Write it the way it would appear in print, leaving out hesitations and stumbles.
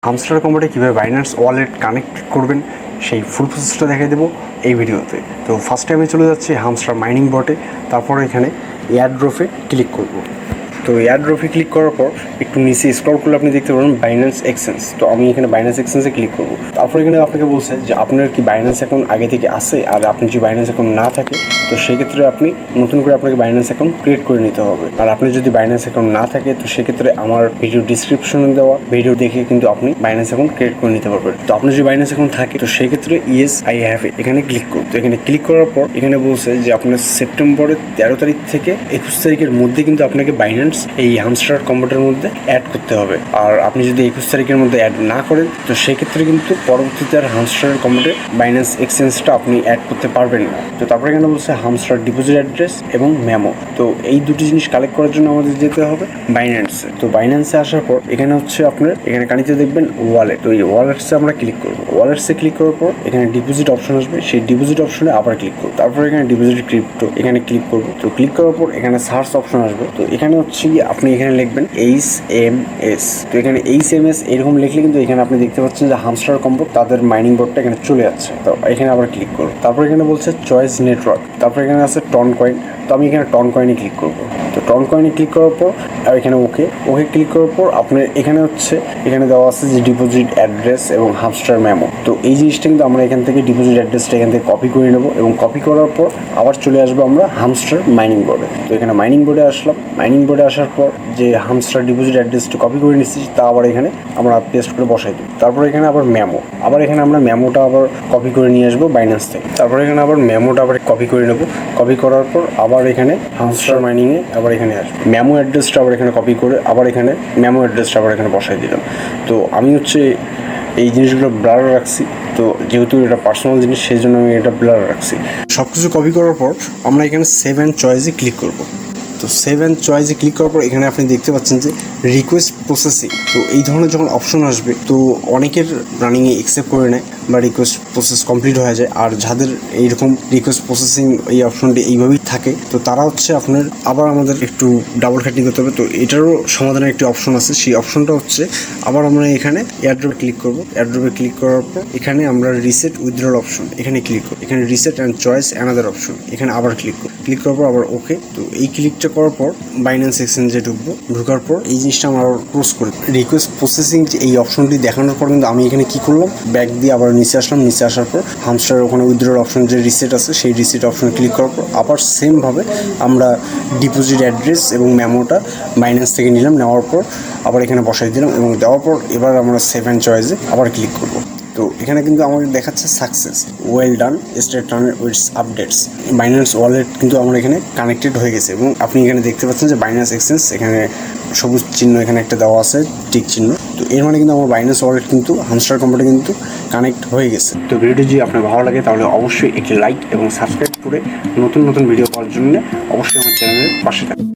Hamster কম্বোতে কীভাবে Binance wallet connect করবেন সেই ফুল প্রসেসটা দেখাই দেবো এই ভিডিওতে। তো ফার্স্টে আমি চলে যাচ্ছি হামস্টার মাইনিং বটে, তারপর এখানে এয়ারড্রপে ক্লিক করব। তো এয়ারড্রপে ক্লিক করার পর একটু নিচে স্ক্রল করলে আপনি দেখতে পাবেন বাইন্যান্স এক্সচেঞ্জ। তো আমি এখানে বাইন্যান্স এক্সচেঞ্জে ক্লিক করব। তারপর এখানে আপনাকে বলছে যে আপনার কি বাইন্যান্স অ্যাকাউন্ট আগে থেকে আছে, আর আপনি যদি বাইন্যান্স অ্যাকাউন্ট না থাকে তো সেক্ষেত্রে আপনি নতুন করে আপনাকে বাইন্যান্স অ্যাকাউন্ট ক্রিয়েট করে নিতে হবে। আর আপনি যদি বাইন্যান্স অ্যাকাউন্ট না থাকে তো সেক্ষেত্রে আমার ভিডিও ডিসক্রিপশনে দেওয়া ভিডিও দেখে কিন্তু আপনি বাইন্যান্স অ্যাকাউন্ট ক্রিয়েট করে নিতে পারবেন। তো আপনার যদি বাইন্যান্স অ্যাকাউন্ট থাকে তো সেক্ষেত্রে ইয়েস আই হ্যাভ ইট এখানে ক্লিক করুন। তো এখানে ক্লিক করার পর এখানে বলছে যে আপনার সেপ্টেম্বরের 13 তারিখ থেকে 21 তারিখের মধ্যে কিন্তু আপনাকে বাইন্যান্স এই হামস্টার কম্বোটের মধ্যে অ্যাড করতে হবে। আর আপনি যদি 21 তারিখের মধ্যে অ্যাড না করেন তো সেক্ষেত্রে কিন্তু পরবর্তীতে আর হামস্টার কম্বোটে বাইন্যান্স এক্সচেঞ্জটা আপনি অ্যাড করতে পারবেন না। তো তারপরে এখানে বলছে হামস্টার ডিপোজিট অ্যাড্রেস এবং মেমো। তো এই দুটি জিনিস কালেক্ট করার জন্য আমাদের যেতে হবে বাইন্যান্সে। তো বাইন্যান্সে আসার পর এখানে হচ্ছে আপনার এখানে কানিতে দেখবেন ওয়ালেট। তো এই ওয়ালেটসে আমরা ক্লিক করবো। ওয়ালেটসে ক্লিক করার পর এখানে ডিপোজিট অপশন আসবে, সেই ডিপোজিট অপশনে আবার ক্লিক করবো। তারপর এখানে ডিপোজিট ক্রিপ্টো এখানে ক্লিক করবো। তো ক্লিক করার পর এখানে সার্চ অপশন আসবে। তো এখানে হচ্ছে আপনি এখানে লিখবেন HMS। তো এখানে HMS এরকম লিখলে কিন্তু এখানে আপনি দেখতে পাচ্ছেন যে হামস্টার কম্বো তাদের মাইনিং বোর্ডটা এখানে চলে যাচ্ছে। তো এখানে আবার ক্লিক করবো। তারপর এখানে বলছে চয়েস নেটওয়ার্ক, তারপর এখানে আছে টন কয়েন। তো আমি এখানে টন কয়েনে ক্লিক করবো। তো টন কয়েনে ক্লিক করার পর আর এখানে ওকে ক্লিক করার পর আপনার এখানে হচ্ছে এখানে দেওয়া আছে যে ডিপোজিট অ্যাড্রেস এবং হামস্টার মেমো। তো এই জিনিসটা কিন্তু আমরা এখান থেকে ডিপোজিট অ্যাড্রেসটা এখান থেকে কপি করে নেবো এবং কপি করার পর আবার চলে আসবো আমরা হামস্টার মাইনিং বোর্ডে। তো এখানে মাইনিং বোর্ডে আসলাম। মাইনিং বোর্ডে আসার পর যে হামস্টার ডিপোজিট অ্যাড্রেসটা কপি করে নিচ্ছি তা আবার এখানে আমরা পেস্ট করে বসাই দিই। তারপর এখানে আবার মেমো, আবার এখানে আমরা মেমোটা আবার কপি করে নিয়ে আসবো বাইন্যান্স থেকে। তারপর এখানে আবার মেমোটা আবার কপি করে নেবো। কপি করার পর আবার এখানে হামস্টার মাইনিংয়ে আবার এখানে আসবো। মেমো অ্যাড্রেসটা আবার এখানে কপি করে আবার এখানে মেমো অ্যাড্রেসটা আবার এখানে বসাই দিলাম। তো আমি হচ্ছে এই জিনিসগুলো ব্লার রাখছি। তো যেহেতু এটা পার্সোনাল জিনিস সেই জন্য আমি এটা ব্লার রাখছি। সব কিছু কপি করার পর আমরা এখানে সেভ অ্যান্ড চয়েসে ক্লিক করবো। তো সেভ অ্যান্ড চয়েসে ক্লিক করার পর এখানে আপনি দেখতে পাচ্ছেন যে রিকোয়েস্ট প্রসেসিং। তো এই ধরনের যখন অপশন আসবে তো অনেকের রানিংয়ে অ্যাকসেপ্ট করে নেয় বা রিকোয়েস্ট প্রসেস কমপ্লিট হয়ে যায়। আর যাদের এইরকম রিকোয়েস্ট প্রসেসিং এই অপশনটি এইভাবেই থাকে তো তারা হচ্ছে আপনার আবার আমাদের একটু ডাবল খাটনি করতে হবে। তো এটারও সমাধানের একটি অপশন আছে, সেই অপশনটা হচ্ছে আবার আমরা এখানে এয়ারড্রপে ক্লিক করব। এয়ারড্রপে ক্লিক করার পর এখানে আমরা রিসেট উইথড্রল অপশন এখানে ক্লিক করব। এখানে reset and choice another option এখানে আবার ক্লিক করব। ক্লিক করার পর আবার ওকে। তো এই ক্লিকটা করার পর বাইন্যান্স এক্সচেঞ্জে ঢুকবো। ঢোকার পর এই জিনিসটা আমরা ক্লোজ করে রিকোয়েস্ট প্রসেসিং যে এই অপশনটি দেখানোর পর কিন্তু আমি এখানে কি করলাম, ব্যাক দিয়ে আবার নিচে আসলাম। নিচে আসার পর হামস্টার ওখানে উইথড্রল অপশন যে রিসেট আছে সেই রিসেট অপশনে ক্লিক করার পর আবার সেমভাবে আমরা ডিপোজিট অ্যাড্রেস এবং মেমোটা বাইন্যান্স থেকে নিলাম। নেওয়ার পর আবার এখানে বসাই দিলাম এবং দেওয়ার পর এবার আমরা সেভ অ্যান্ড চয়েসে আবার ক্লিক করবো। তো এখানে কিন্তু আমাদের দেখাচ্ছে success, well done, state run with updates. Binance wallet কিন্তু আমার এখানে কানেক্টেড হয়ে গেছে এবং আপনি এখানে দেখতে পাচ্ছেন যে বাইন্যান্স এক্সচেঞ্জ এখানে সবুজ চিহ্ন এখানে একটা দেওয়া আছে, টিক চিহ্ন। তো এর মানে কিন্তু আমার বাইন্যান্স ওয়ালেট কিন্তু হামস্টার কম্বোটে কিন্তু কানেক্ট হয়ে গেছে। তো ভিডিওটি যদি আপনার ভালো লাগে তাহলে অবশ্যই একটি লাইক এবং সাবস্ক্রাইব করে নতুন নতুন ভিডিও পাওয়ার জন্য অবশ্যই আমার চ্যানেলের পাশে থাকুন।